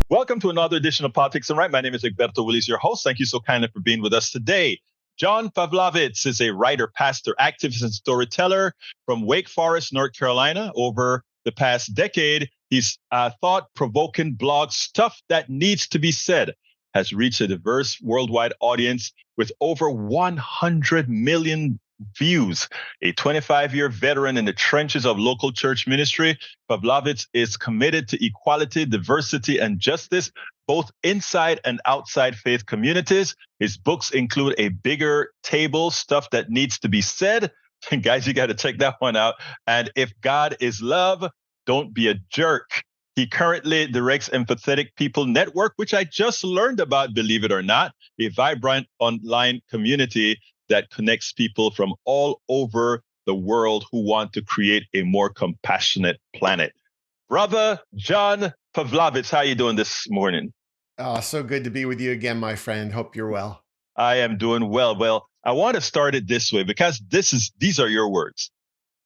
Welcome to another edition of Politics and Right. My name is Egberto, Willies, your host. Thank you so kindly for being with us today. John Pavlovitz is a writer, pastor, activist, and storyteller from Wake Forest, North Carolina. Over the past decade, his thought-provoking blog, Stuff That Needs to Be Said, has reached a diverse worldwide audience with over 100 million views. A 25-year veteran in the trenches of local church ministry, Pavlovitz is committed to equality, diversity, and justice, both inside and outside faith communities. His books include A Bigger Table, Stuff That Needs to Be Said. And guys, you got to check that one out. And If God is Love, Don't Be a Jerk. He currently directs Empathetic People Network, which I just learned about, believe it or not, a vibrant online community that connects people from all over the world who want to create a more compassionate planet. Brother John Pavlovitz, how are you doing this morning? Oh, so good to be with you again, my friend. Hope you're well. I am doing well. Well, I want to start it this way because these are your words.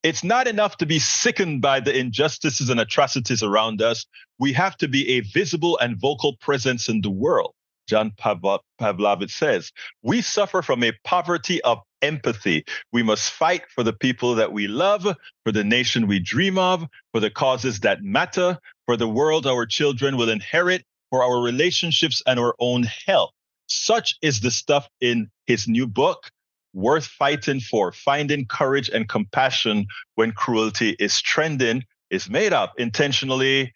It's not enough to be sickened by the injustices and atrocities around us. We have to be a visible and vocal presence in the world. John Pavlovitz says, we suffer from a poverty of empathy. We must fight for the people that we love, for the nation we dream of, for the causes that matter, for the world our children will inherit, for our relationships and our own health. Such is the stuff in his new book, Worth Fighting For, Finding Courage and Compassion When Cruelty is Trending, is made up intentionally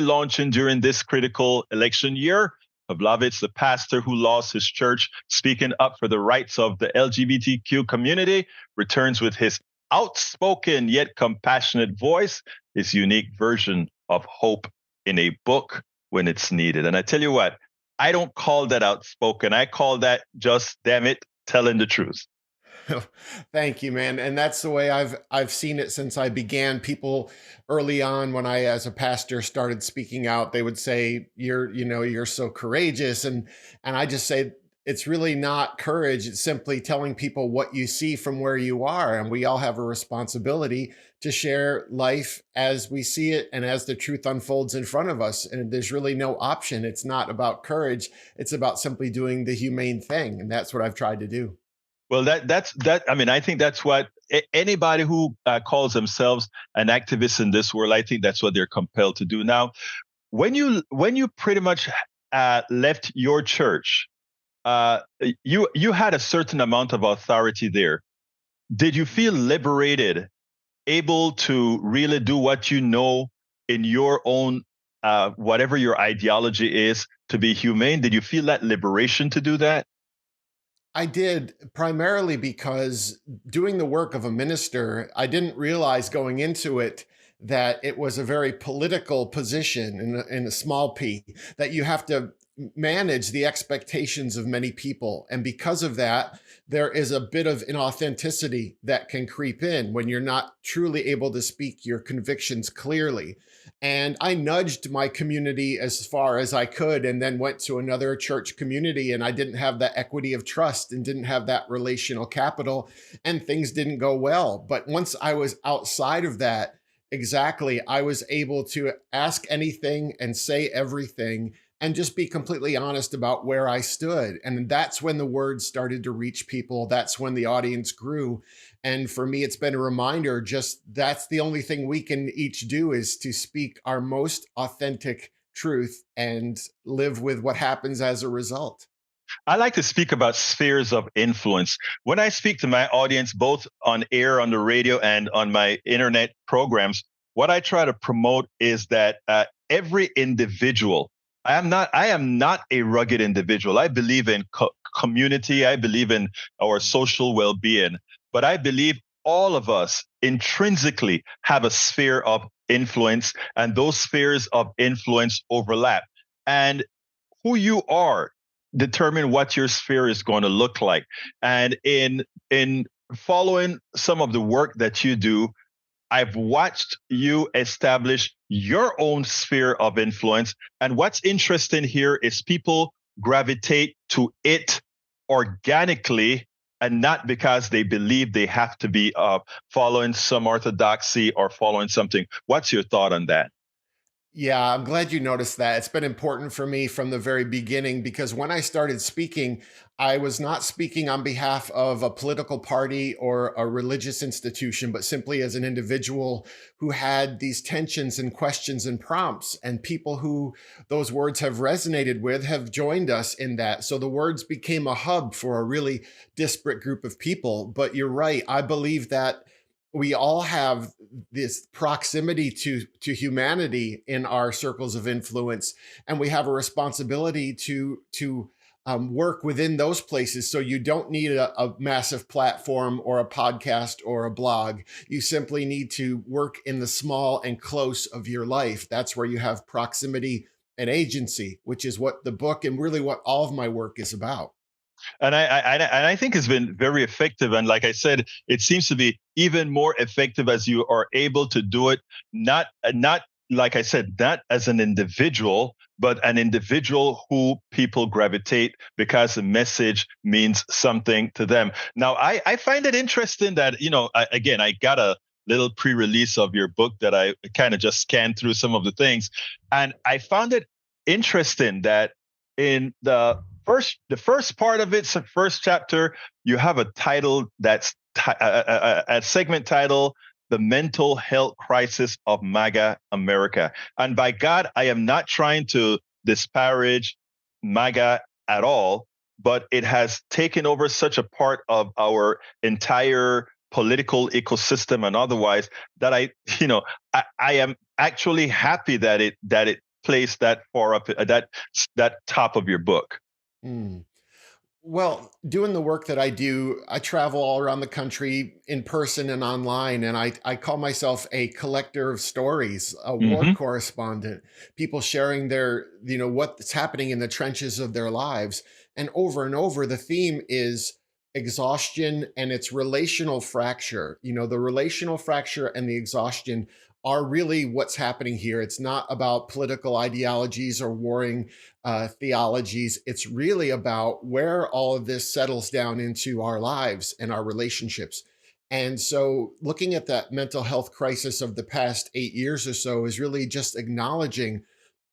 launching during this critical election year. Pavlovitz, the pastor who lost his church speaking up for the rights of the LGBTQ community, returns with his outspoken yet compassionate voice, his unique version of hope in a book when it's needed. And I tell you what, I don't call that outspoken. I call that just, damn it, telling the truth. Thank you, man. And that's the way I've seen it since I began. People early on, when I, as a pastor, started speaking out, they would say, you're so courageous. And I just say, it's really not courage. It's simply telling people what you see from where you are. And we all have a responsibility to share life as we see it and as the truth unfolds in front of us. And there's really no option. It's not about courage. It's about simply doing the humane thing. And that's what I've tried to do. Well, that's that. I mean, I think that's what anybody who calls themselves an activist in this world, I think that's what they're compelled to do. Now, when you pretty much left your church, you had a certain amount of authority there. Did you feel liberated, able to really do what you know in your own whatever your ideology is to be humane? Did you feel that liberation to do that? I did, primarily because doing the work of a minister, I didn't realize going into it that it was a very political position in a small p, that you have to manage the expectations of many people. And because of that, there is a bit of inauthenticity that can creep in when you're not truly able to speak your convictions clearly. And I nudged my community as far as I could and then went to another church community, and I didn't have that equity of trust and didn't have that relational capital, and things didn't go well. But once I was outside of that, exactly, I was able to ask anything and say everything and just be completely honest about where I stood. And that's when the word started to reach people. That's when the audience grew. And for me, it's been a reminder, just that's the only thing we can each do, is to speak our most authentic truth and live with what happens as a result. I like to speak about spheres of influence. When I speak to my audience, both on air, on the radio, and on my internet programs, what I try to promote is that every individual, I am not a rugged individual. I believe in community. I believe in our social well-being, but I believe all of us intrinsically have a sphere of influence, and those spheres of influence overlap. And who you are determine what your sphere is going to look like. And in following some of the work that you do, I've watched you establish your own sphere of influence. And what's interesting here is people gravitate to it organically and not because they believe they have to be following some orthodoxy or following something. What's your thought on that? Yeah, I'm glad you noticed that. It's been important for me from the very beginning because when I started speaking, I was not speaking on behalf of a political party or a religious institution, but simply as an individual who had these tensions and questions and prompts. And people who those words have resonated with have joined us in that. So the words became a hub for a really disparate group of people. But you're right. I believe that we all have this proximity to humanity in our circles of influence, and we have a responsibility to work within those places. So you don't need a massive platform or a podcast or a blog. You simply need to work in the small and close of your life. That's where you have proximity and agency, which is what the book and really what all of my work is about. And I think it's been very effective. And like I said, it seems to be even more effective as you are able to do it, not like I said, not as an individual, but an individual who people gravitate because the message means something to them. Now, I find it interesting that, again, I got a little pre-release of your book that I kind of just scanned through some of the things. And I found it interesting that in the first part of it, the first chapter, you have a title that's a segment title, "The Mental Health Crisis of MAGA America." And by God, I am not trying to disparage MAGA at all, but it has taken over such a part of our entire political ecosystem and otherwise that I am actually happy that it placed that far up, that top of your book. Mm. Well, doing the work that I do, I travel all around the country in person and online, and I call myself a collector of stories, a war Hmm. correspondent, people sharing what's happening in the trenches of their lives. And over, the theme is exhaustion and its relational fracture. The relational fracture and the exhaustion are really what's happening here. It's not about political ideologies or warring theologies. It's really about where all of this settles down into our lives and our relationships. And so, looking at that mental health crisis of the past 8 years or so is really just acknowledging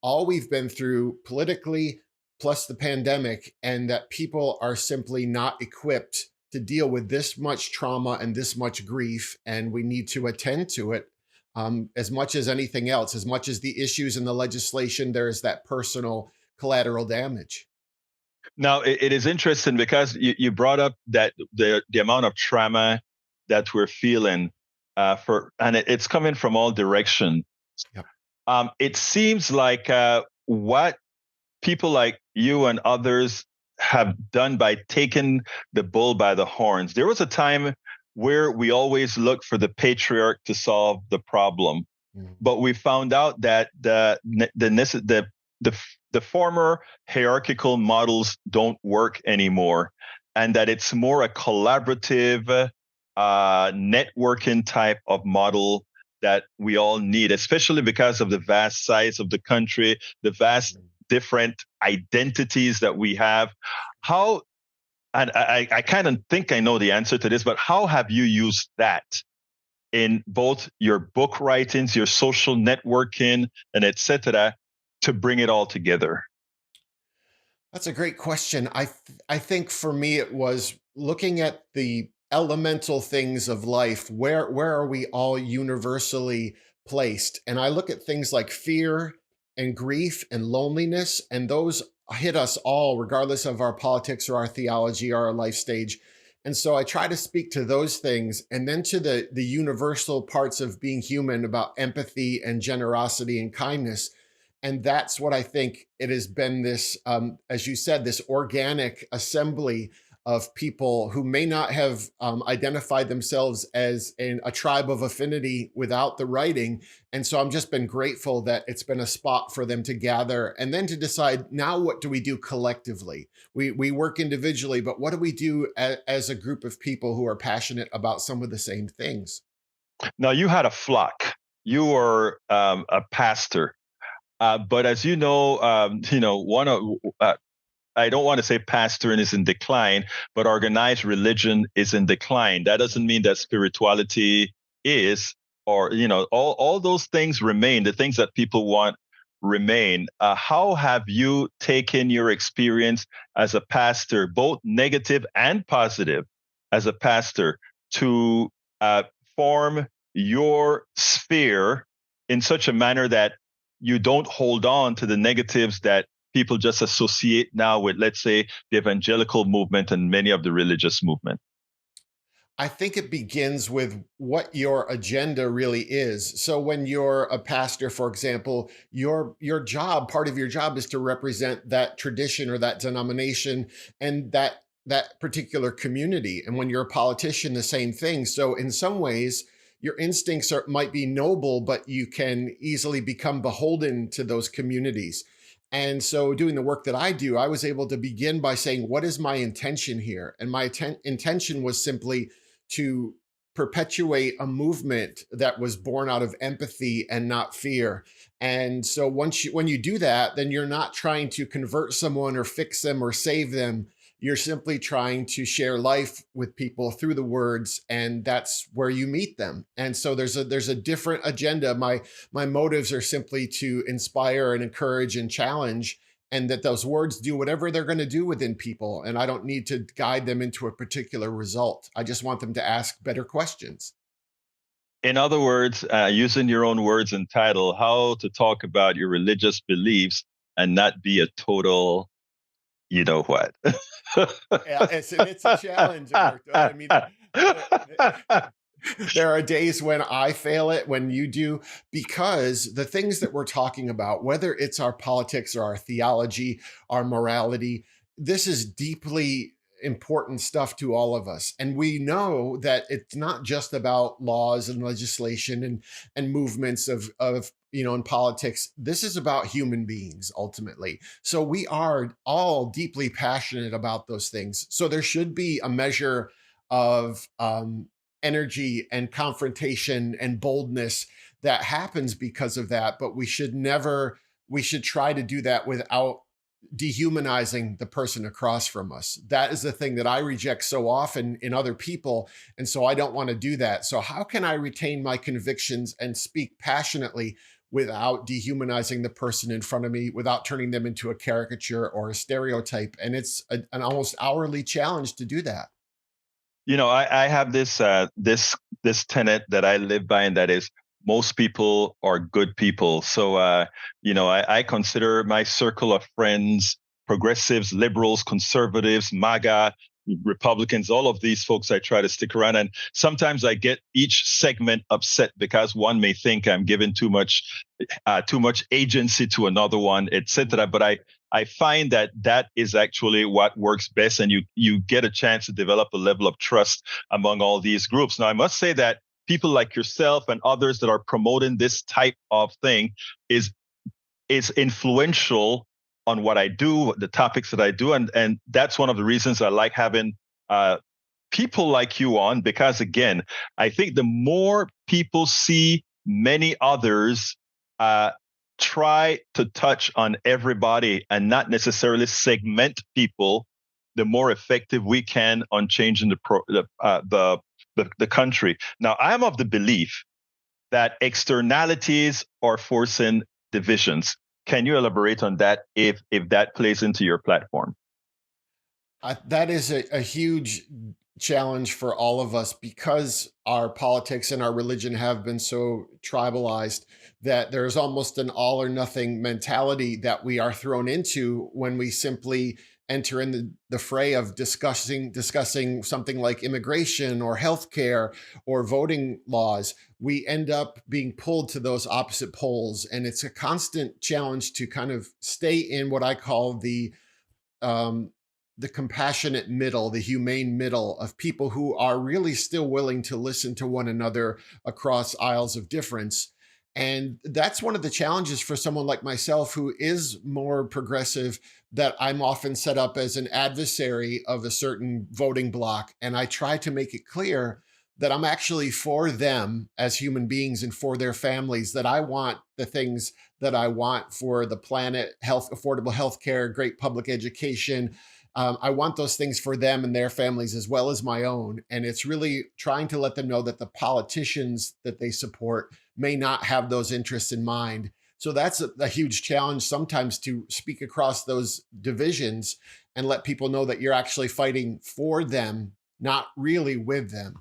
all we've been through politically, plus the pandemic, and that people are simply not equipped to deal with this much trauma and this much grief. And we need to attend to it as much as anything else, as much as the issues in the legislation, there is that personal collateral damage. Now, it is interesting because you brought up that the amount of trauma that we're feeling and it's coming from all directions. Yep. It seems like what people like you and others have done by taking the bull by the horns. There was a time where we always looked for the patriarch to solve the problem, Mm. but we found out that the former hierarchical models don't work anymore, and that it's more a collaborative, networking type of model that we all need, especially because of the vast size of the country, the vast different identities that we have. How, and I kind of think I know the answer to this, but how have you used that in both your book writings, your social networking, and etc., to bring it all together? That's a great question. I think for me it was looking at the elemental things of life. Where are we all universally placed? And I look at things like fear and grief and loneliness, and those hit us all, regardless of our politics or our theology or our life stage. And so I try to speak to those things, and then to the universal parts of being human, about empathy and generosity and kindness. And that's what I think it has been, this, as you said, this organic assembly of people who may not have identified themselves as a tribe of affinity without the writing. And so I'm just been grateful that it's been a spot for them to gather and then to decide, now what do we do collectively? We work individually, but what do we do as a group of people who are passionate about some of the same things? Now, you had a flock. You were a pastor. But as one of I don't want to say pastoring is in decline, but organized religion is in decline. That doesn't mean that spirituality is, or all those things remain. The things that people want remain. How have you taken your experience as a pastor, both negative and positive, as a pastor, to form your sphere in such a manner that you don't hold on to the negatives that people just associate now with, let's say, the evangelical movement and many of the religious movement? I think it begins with what your agenda really is. So when you're a pastor, for example, your job, part of your job is to represent that tradition or that denomination and that particular community. And when you're a politician, the same thing. So in some ways, your instincts might be noble, but you can easily become beholden to those communities. And so, doing the work that I do, I was able to begin by saying, what is my intention here? And my intention was simply to perpetuate a movement that was born out of empathy and not fear. And so when you do that, then you're not trying to convert someone or fix them or save them. You're simply trying to share life with people through the words, and that's where you meet them. And so there's a different agenda. My motives are simply to inspire and encourage and challenge, and that those words do whatever they're going to do within people. And I don't need to guide them into a particular result. I just want them to ask better questions. In other words, using your own words and title, how to talk about your religious beliefs and not be a total, you know what? Yeah, it's a challenge, Egberto. I mean, there are days when I fail it, when you do, because the things that we're talking about, whether it's our politics or our theology, our morality, this is deeply important stuff to all of us. And we know that it's not just about laws and legislation and movements of in politics. This is about human beings ultimately. So we are all deeply passionate about those things. So there should be a measure of energy and confrontation and boldness that happens because of that. But we should try to do that without dehumanizing the person across from us. That is the thing that I reject so often in other people. And so I don't want to do that. So how can I retain my convictions and speak passionately without dehumanizing the person in front of me, without turning them into a caricature or a stereotype? And it's an almost hourly challenge to do that. I have this tenet that I live by, and that is most people are good people. So, I consider my circle of friends progressives, liberals, conservatives, MAGA, Republicans, all of these folks I try to stick around. And sometimes I get each segment upset because one may think I'm giving too much agency to another one, etc. But I find that is actually what works best, and you get a chance to develop a level of trust among all these groups. Now, I must say that people like yourself and others that are promoting this type of thing is influential on what I do, the topics that I do, and that's one of the reasons I like having people like you on, because again, I think the more people see many others try to touch on everybody and not necessarily segment people, the more effective we can on changing the country. Now, I'm of the belief that externalities are forcing divisions. Can you elaborate on that if that plays into your platform? That is a huge challenge for all of us because our politics and our religion have been so tribalized that there's almost an all or nothing mentality that we are thrown into when we simply enter in the fray of discussing something like immigration or healthcare or voting laws. We end up being pulled to those opposite poles, and it's a constant challenge to kind of stay in what I call the compassionate middle, the humane middle of people who are really still willing to listen to one another across aisles of difference. And that's one of the challenges for someone like myself who is more progressive, that I'm often set up as an adversary of a certain voting bloc. And I try to make it clear that I'm actually for them as human beings and for their families, that I want the things that I want for the planet: health, affordable health care, great public education. I want those things for them and their families as well as my own. And it's really trying to let them know that the politicians that they support may not have those interests in mind, So that's a huge challenge sometimes, to speak across those divisions and let people know that you're actually fighting for them, not really with them.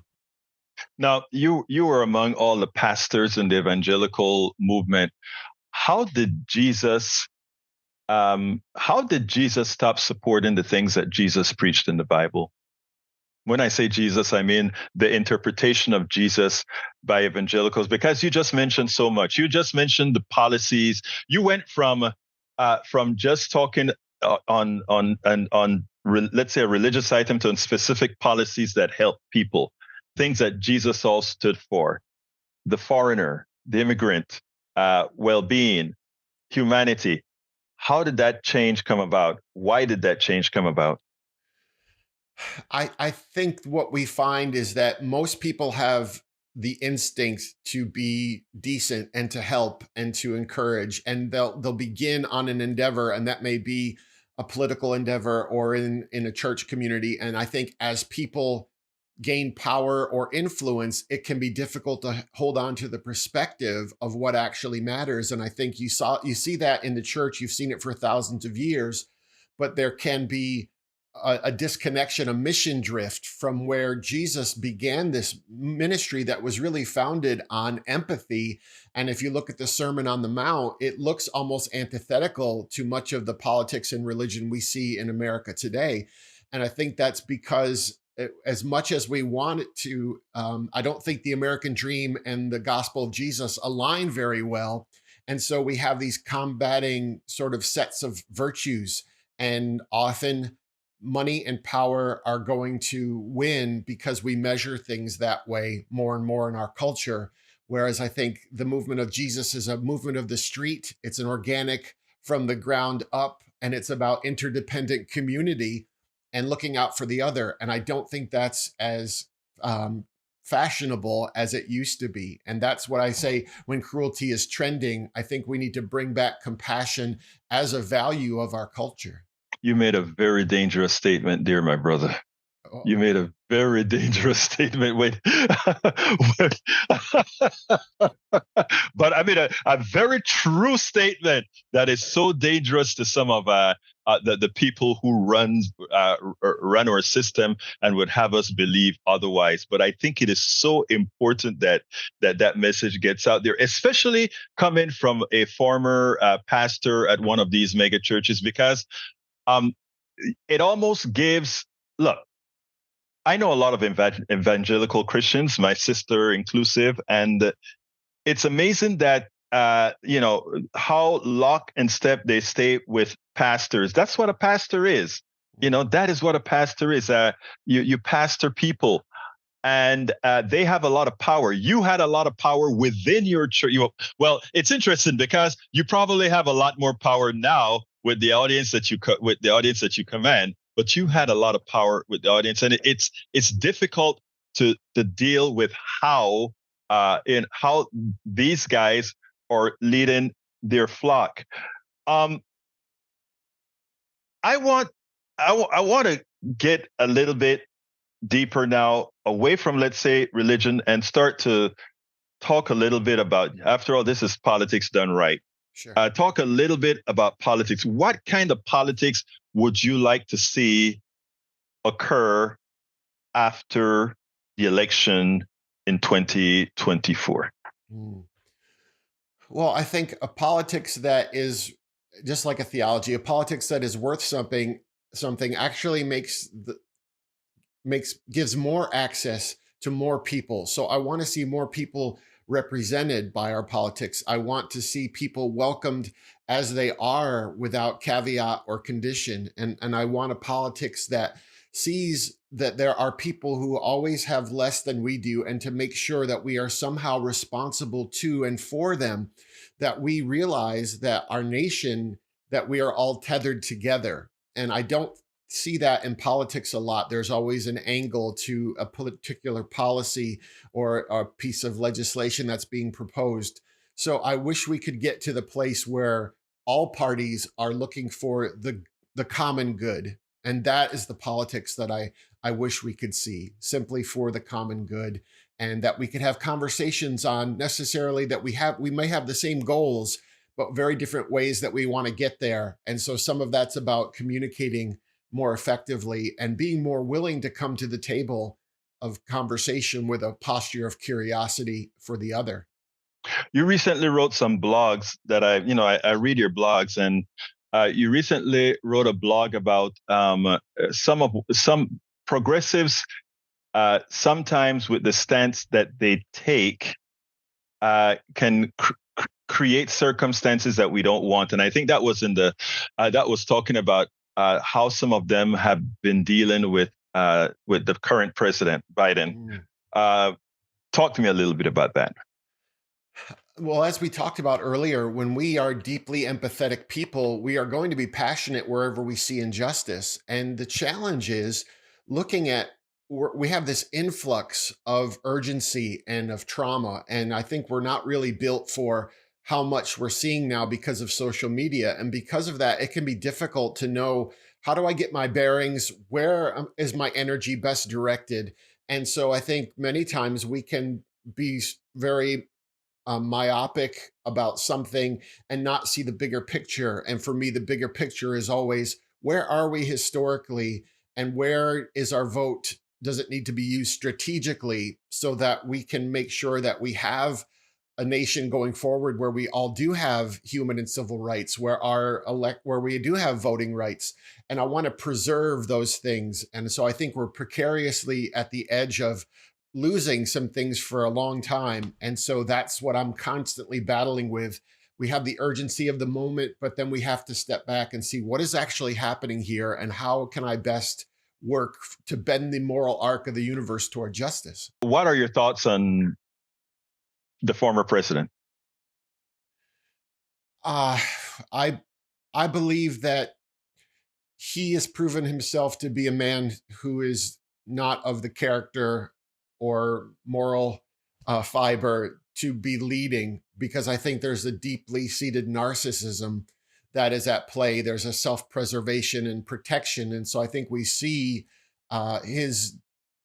Now, you were among all the pastors in the evangelical movement. How did Jesus how did Jesus stop supporting the things that Jesus preached in the Bible? When I say Jesus, I mean the interpretation of Jesus by evangelicals, because you just mentioned so much. You just mentioned the policies. You went from just talking let's say a religious item to specific policies that help people, things that Jesus all stood for: the foreigner, the immigrant, well-being, humanity. How did that change come about? Why did that change come about? I think what we find is that most people have the instinct to be decent and to help and to encourage, and they'll begin on an endeavor, and that may be a political endeavor or in a church community. And I think as people gain power or influence, it can be difficult to hold on to the perspective of what actually matters. And I think you see that in the church. You've seen it for thousands of years, but there can be a disconnection, a mission drift from where Jesus began this ministry that was really founded on empathy. And if you look at the Sermon on the Mount, it looks almost antithetical to much of the politics and religion we see in America today. And I think that's because, as much as we want it to, I don't think the American dream and the gospel of Jesus align very well. And so we have these combating sort of sets of virtues, and often money and power are going to win because we measure things that way more and more in our culture. Whereas I think the movement of Jesus is a movement of the street. It's an organic, from the ground up, and it's about interdependent community and looking out for the other. And I don't think that's as fashionable as it used to be. And that's what I say when cruelty is trending. I think we need to bring back compassion as a value of our culture. You made a very dangerous statement, dear my brother. You Oh. made a very dangerous statement. Wait, but I mean a very true statement that is so dangerous to some of the people who run our system and would have us believe otherwise. But I think it is so important that that message gets out there, especially coming from a former pastor at one of these mega churches, because um, it almost gives, look, I know a lot of evangelical Christians, my sister inclusive, and it's amazing that how lock and step they stay with pastors. That's what a pastor is. That is what a pastor is. You pastor people, and they have a lot of power. You had a lot of power within your church. Well, it's interesting because you probably have a lot more power now with the audience that you command. But you had a lot of power with the audience, and it's difficult to deal with how these guys are leading their flock. I want to get a little bit deeper now, away from, let's say, religion, and start to talk a little bit about. After all, this is politics done right. Sure. Talk a little bit about politics. What kind of politics would you like to see occur after the election in 2024? Well, I think a politics that is just like a theology, a politics that is worth something actually gives more access to more people. So I want to see more people represented by our politics. I want to see people welcomed as they are, without caveat or condition. And I want a politics that sees that there are people who always have less than we do, and to make sure that we are somehow responsible to and for them, that we realize that our nation, that we are all tethered together. And I don't see that in politics a lot. There's always an angle to a particular policy or a piece of legislation that's being proposed. So I wish we could get to the place where all parties are looking for the common good. And that is the politics that I wish we could see, simply for the common good, and that we could have conversations on, necessarily that we may have the same goals, but very different ways that we want to get there. And so some of that's about communicating more effectively and being more willing to come to the table of conversation with a posture of curiosity for the other. You recently wrote some blogs that I read your blogs, and you recently wrote a blog about some progressives, sometimes with the stance that they take, can create circumstances that we don't want. And I think that was that was talking about how some of them have been dealing with the current president, Biden. Talk to me a little bit about that. Well, as we talked about earlier, when we are deeply empathetic people, we are going to be passionate wherever we see injustice. And the challenge is looking at, we have this influx of urgency and of trauma. And I think we're not really built for how much we're seeing now because of social media. And because of that, it can be difficult to know, how do I get my bearings? Where is my energy best directed? And so I think many times we can be very myopic about something and not see the bigger picture. And for me, the bigger picture is always, where are we historically, and where is our vote? Does it need to be used strategically so that we can make sure that we have a nation going forward where we all do have human and civil rights, where where we do have voting rights? And I want to preserve those things. And so I think we're precariously at the edge of losing some things for a long time. And so that's what I'm constantly battling with. We have the urgency of the moment, but then we have to step back and see what is actually happening here, and how can I best work to bend the moral arc of the universe toward justice. What are your thoughts on the former president? I believe that he has proven himself to be a man who is not of the character or moral fiber to be leading, because I think there's a deeply seated narcissism that is at play. There's a self-preservation and protection. And so I think we see his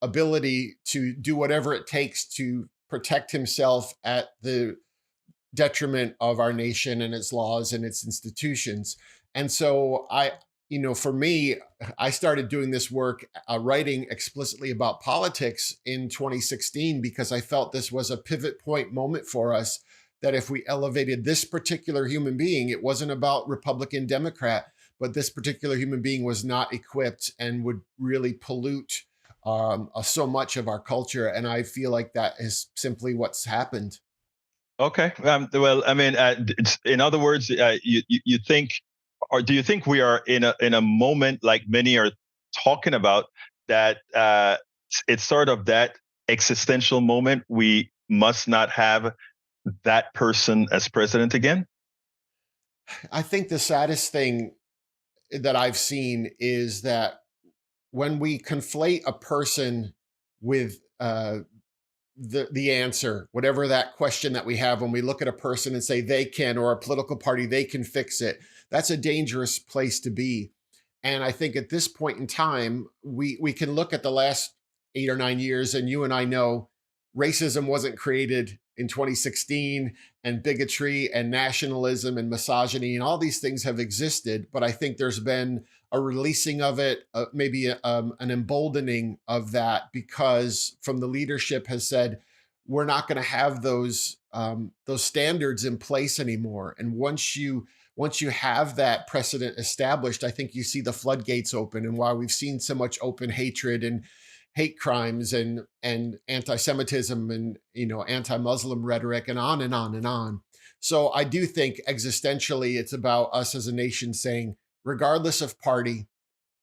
ability to do whatever it takes to protect himself at the detriment of our nation and its laws and its institutions. And so for me, I started doing this work, writing explicitly about politics in 2016, because I felt this was a pivot point moment for us, that if we elevated this particular human being, it wasn't about Republican, Democrat, but this particular human being was not equipped and would really pollute so much of our culture. And I feel like that is simply what's happened. Okay. Well, I mean, in other words, you think, or do you think we are in a moment, like many are talking about, that it's sort of that existential moment? We must not have that person as president again? I think the saddest thing that I've seen is that when we conflate a person with the answer, whatever that question that we have, when we look at a person and say they can, or a political party, they can fix it, that's a dangerous place to be. And I think at this point in time, we can look at the last 8 or 9 years, and you and I know racism wasn't created in 2016, and bigotry and nationalism and misogyny and all these things have existed. But I think there's been a releasing of it, maybe an emboldening of that, because from the leadership has said, we're not going to have those standards in place anymore. And once you have that precedent established, I think you see the floodgates open. And while we've seen so much open hatred and hate crimes and anti-Semitism and anti-Muslim rhetoric and on and on and on. So I do think existentially it's about us as a nation saying, regardless of party,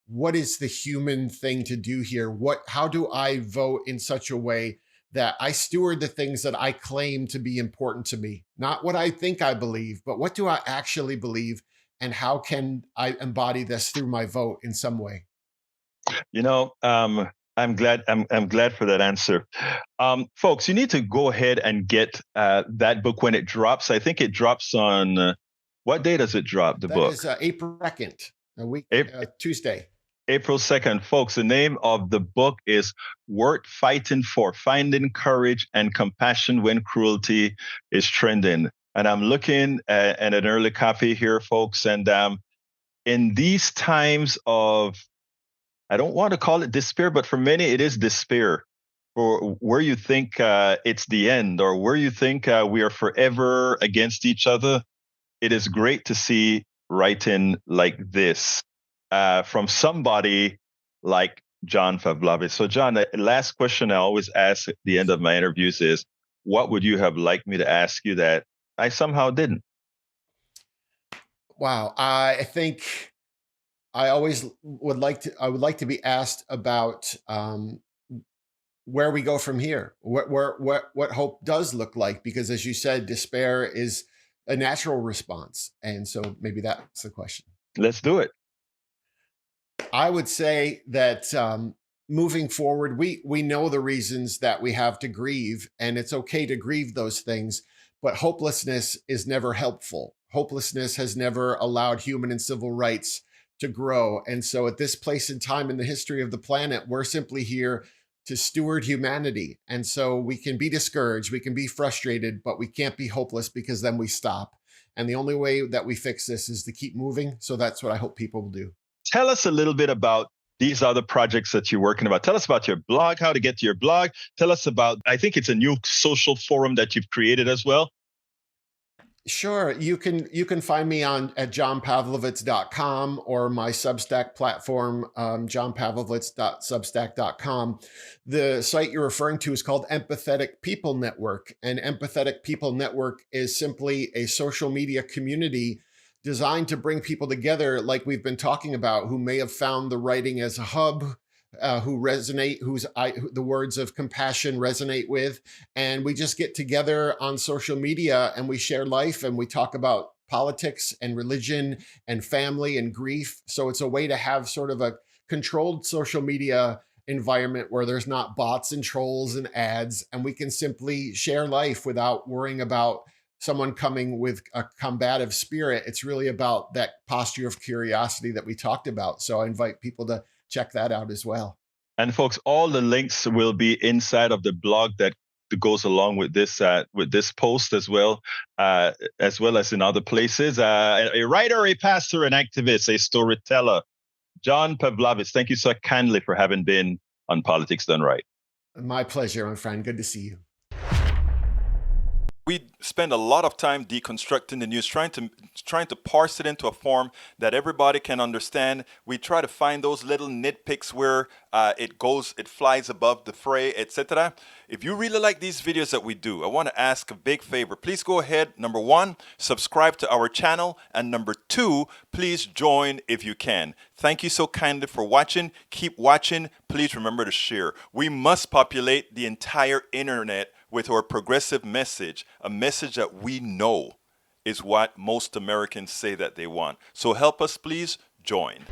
what is the human thing to do here? How do I vote in such a way that I steward the things that I claim to be important to me? Not what I think I believe, but what do I actually believe? And how can I embody this through my vote in some way? I'm glad. I'm glad for that answer, folks. You need to go ahead and get that book when it drops. I think it drops on what day does it drop? The book is April 2nd, a week, Tuesday. April 2nd, folks. The name of the book is "Worth Fighting For: Finding Courage and Compassion When Cruelty is Trending." And I'm looking at an early copy here, folks. And in these times of, I don't want to call it despair, but for many it is despair. Or where you think it's the end, or where you think we are forever against each other, it is great to see writing like this from somebody like John Pavlovitz. So, John, the last question I always ask at the end of my interviews is, what would you have liked me to ask you that I somehow didn't? Wow. I think I always I would like to be asked about where we go from here, what hope does look like, because as you said, despair is a natural response. And so maybe that's the question. Let's do it. I would say that moving forward, we know the reasons that we have to grieve, and it's okay to grieve those things, but hopelessness is never helpful. Hopelessness has never allowed human and civil rights to grow. And so at this place in time in the history of the planet, we're simply here to steward humanity. And so we can be discouraged, we can be frustrated, but we can't be hopeless, because then we stop. And the only way that we fix this is to keep moving. So that's what I hope people will do. Tell us a little bit about these other projects that you're working about. Tell us about your blog, how to get to your blog. Tell us about, I think it's a new social forum that you've created as well. Sure. You can find me at johnpavlovitz.com, or my Substack platform, johnpavlovitz.substack.com. The site you're referring to is called Empathetic People Network. And Empathetic People Network is simply a social media community designed to bring people together, like we've been talking about, who may have found the writing as a hub, who resonate, who the words of compassion resonate with. And we just get together on social media and we share life, and we talk about politics and religion and family and grief. So it's a way to have sort of a controlled social media environment where there's not bots and trolls and ads, and we can simply share life without worrying about someone coming with a combative spirit. It's really about that posture of curiosity that we talked about. So I invite people to check that out as well. And folks, all the links will be inside of the blog that goes along with this post as well as in other places. A writer, a pastor, an activist, a storyteller, John Pavlovitz. Thank you so kindly for having been on Politics Done Right. My pleasure, my friend. Good to see you. We spend a lot of time deconstructing the news, trying to parse it into a form that everybody can understand. We try to find those little nitpicks where it flies above the fray, etc. If you really like these videos that we do, I want to ask a big favor. Please go ahead, number one, subscribe to our channel, and number two, please join if you can. Thank you so kindly for watching. Keep watching. Please remember to share. We must populate the entire internet with our progressive message, a message that we know is what most Americans say that they want. So help us, please join.